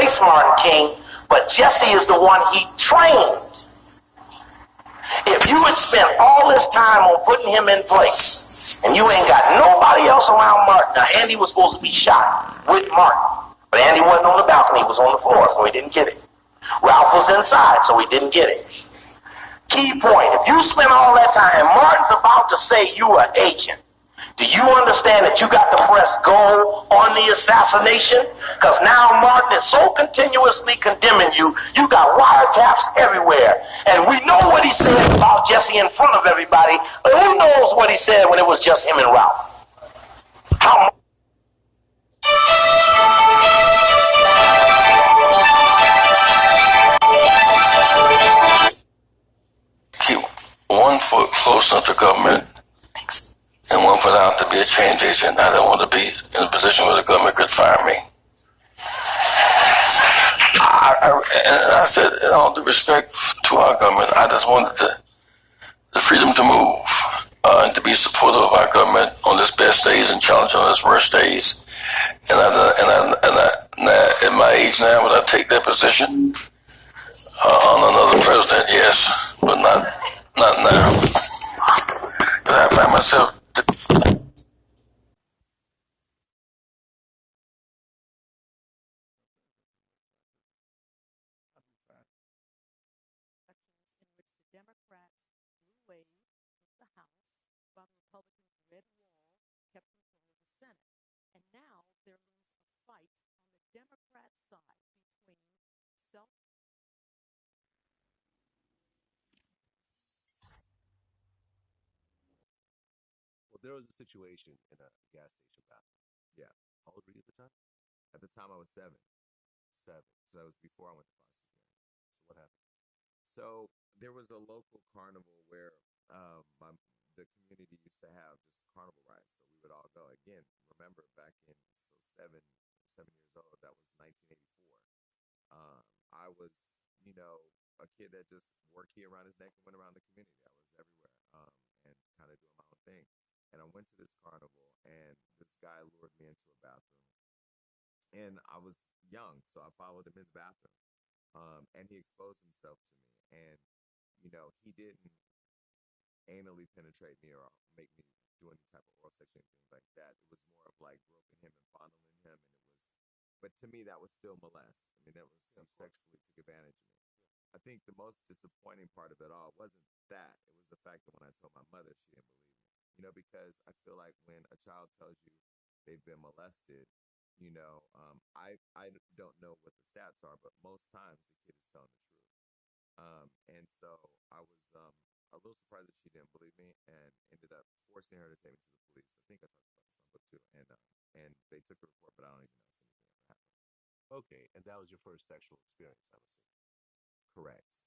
replace Martin King, but Jesse is the one he trained. If you had spent all this time on putting him in place, and you ain't got nobody else around Martin. Now, Andy was supposed to be shot with Martin, but Andy wasn't on the balcony. He was on the floor, so he didn't get it. Ralph was inside, so he didn't get it. Key point, if you spend all that time, and Martin's about to say you are agent, do you understand that you got to press go on the assassination? Because now Martin is so continuously condemning you, you got wiretaps everywhere. And we know what he said about Jesse in front of everybody, but who knows what he said when it was just him and Ralph? How keep one foot close up to government and one foot out to be a change agent. I don't want to be in a position where the government could fire me. I said, in all due respect to our government, I just wanted the freedom to move and to be supportive of our government on its best days and challenge on its worst days. And at my age now, would I take that position on another president? Yes, but not now. I find myself. Democrats blew away the House while the Republicans' red wall kept control of the Senate. And now there looms a fight on the Democrat side between self. Well, there was a situation in a gas station bathroom. Yeah. How old were you at the time? At the time, I was 7. 7. So that was before I went to Boston. So what happened? So there was a local carnival where the community used to have just carnival rides. So we would all go. Again, remember back in 7 years old, that was 1984. I was, a kid that just wore a key around his neck and went around the community. I was everywhere and kind of doing my own thing. And I went to this carnival, and this guy lured me into a bathroom. And I was young, so I followed him in the bathroom. And he exposed himself to me. And, he didn't anally penetrate me or make me do any type of oral sex or anything like that. It was more of like groping him and fondling him. But to me, that was still molest. I mean, that was he sexually took advantage of me. I think the most disappointing part of it all wasn't that. It was the fact that when I told my mother, she didn't believe me. Because I feel like when a child tells you they've been molested, I don't know what the stats are, but most times the kid is telling the truth. And so I was a little surprised that she didn't believe me, and ended up forcing her to take me to the police. I think I talked about this on book 2, and they took the report, but I don't even know if anything ever happened. Okay, and that was your first sexual experience, I'm assuming. Correct.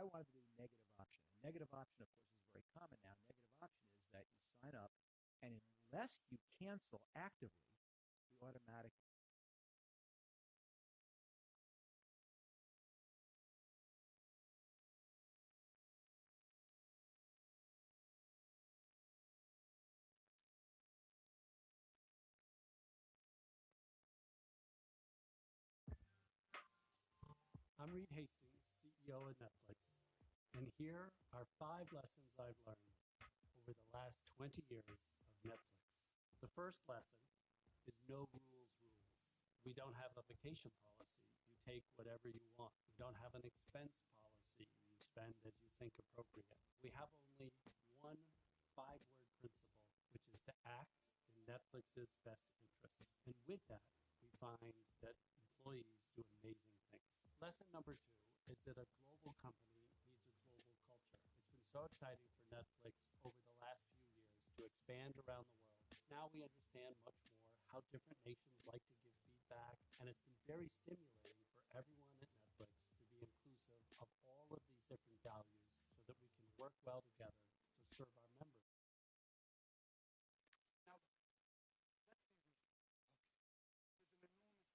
I wanted to do negative option. Negative option, of course, is very common now. Negative option is that you sign up, and unless you cancel actively, you automatically. I'm Reed Hastings, CEO of Netflix, and here are 5 lessons I've learned over the last 20 years of Netflix. The first lesson is no rules rules. We don't have a vacation policy. You take whatever you want. We don't have an expense policy. You spend as you think appropriate. We have only one 5-word principle, which is to act in Netflix's best interest. And with that, we find that employees do amazing things. Lesson number 2 is that a global company needs a global culture. It's been so exciting for Netflix over the last few years to expand around the world. Now we understand much more how different nations like to give feedback, and it's been very stimulating for everyone at Netflix to be inclusive of all of these different values so that we can work well together to serve our members. Now, let's be reasonable. Okay. There's an enormous difference between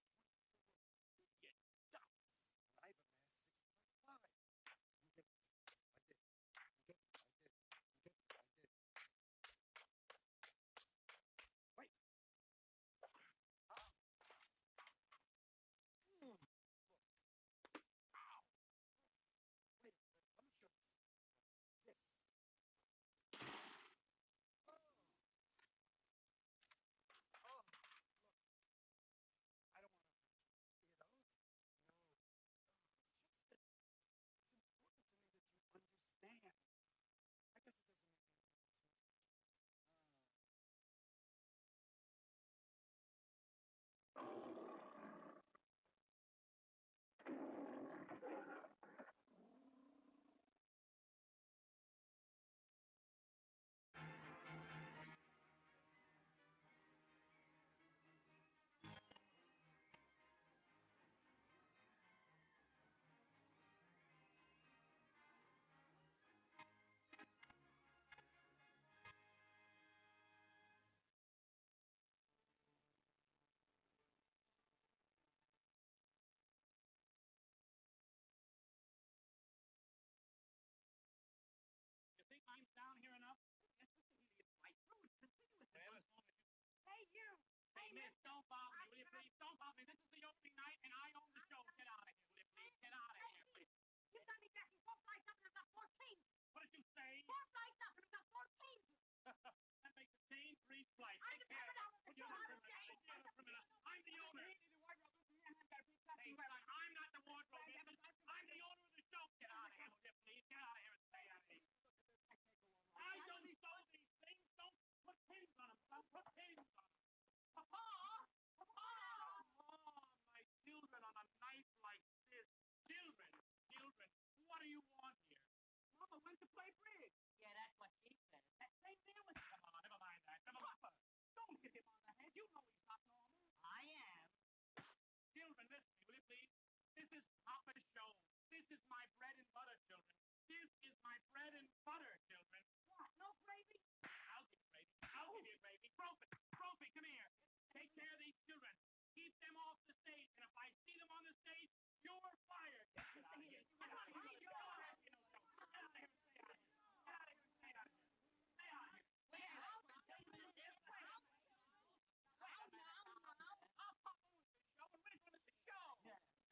us. Even though we're twisted around like Netflix, you're really not. On the other hand, because of my serious understanding of the world of finance, I have amassed $6.4 billion. And I've amassed 6.5. You get it? I did. You get it? I did. You get it? I did. Wait. Look. Ow. Wait a minute. Let me show you something. This. Oh. Oh. Look. I don't want to hurt you. You know? No. It's just that it's important to me that you understand. I guess it doesn't make any difference. You think I'm down here enough? Yes, Mr. Healy, it's right through. It's continuous. Well, as long as you... Hey, you! Hey, miss, don't bother me, will you please? Don't bother me. This is the opening night, and I own the show. Get out of here, will you please? Get out of here, please. You got me back in 4 flights up and I've got 14. What did you say? 4 flights up and I've got 14. That makes a chain for each flight. I'm Take the care. criminal. Well, you're the criminal. You're the criminal. I'm the owner. Hey, son, I'm not the wardrobe business. I'm the owner of the show. Get out of here, will you please? Get out of here and stay out of here. I don't sew these things. Don't put pins on them. Don't put pins on them. Papa! Papa! Oh, my children on a night like this. Children, what do you want here? Mama went to play bridge. Yeah, that's what she said. That same there with... Come on, never mind that. Papa, don't hit him on the head. You know he's not normal. I am. Children, listen to me, will you please? This is Papa's show. This is my bread and butter, children. This is my bread and butter, children. What? No gravy? I'll give you gravy. I'll give you gravy. Trophy, come here. Take care of these children. Keep them off the stage. And if I see them on the stage, you're fired. Get out of here. Get out of here. Get out of here. Get out of here. Stay out of here. Get out of here. Stay out of here. Stay out of here. Where? I'll Papa owns the show, and we're going to show.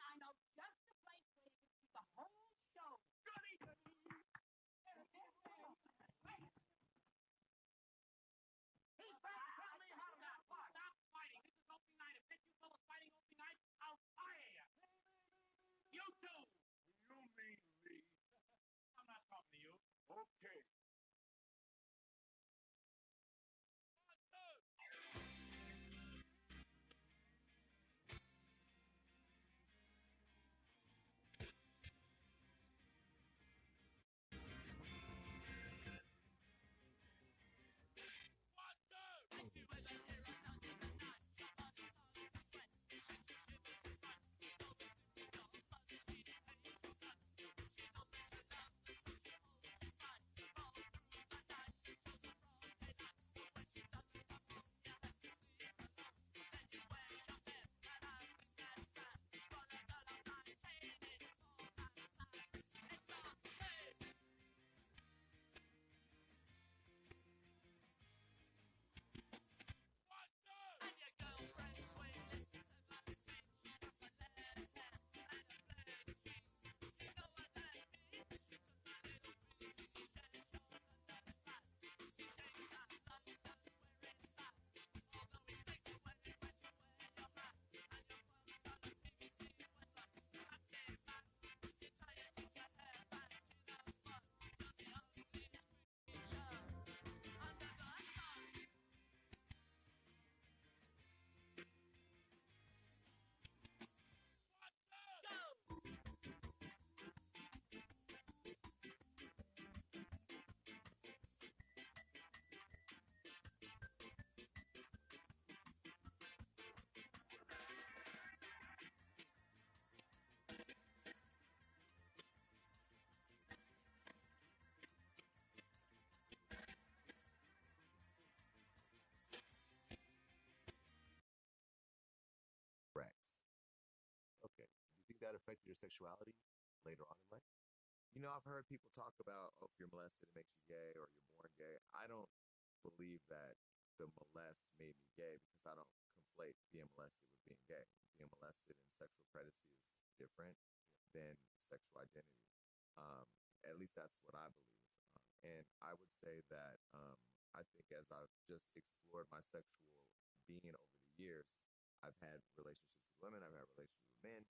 I know just the place where you can see the whole show. Goody. He's back. Tell me how to Stop fighting. This is opening night. If you fellas fighting opening night, I'll fire you. You two. You mean me? I'm not talking to you. Okay. affected your sexuality later on in life? You know, I've heard people talk about, oh, if you're molested, it makes you gay or you're born gay. I don't believe that the molest made me gay because I don't conflate being molested with being gay. Being molested and sexual predacy is different than sexual identity. At least that's what I believe. And I would say that I think as I've just explored my sexual being over the years, I've had relationships with women, I've had relationships with men.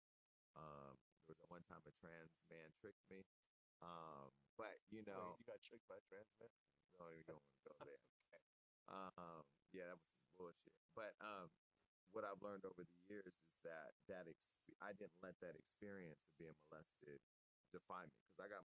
There was one time a trans man tricked me. But you know, Wait, you got tricked by a trans man? no, you don't want to go there. Yeah, that was some bullshit. But what I've learned over the years is that I didn't let that experience of being molested define me because I got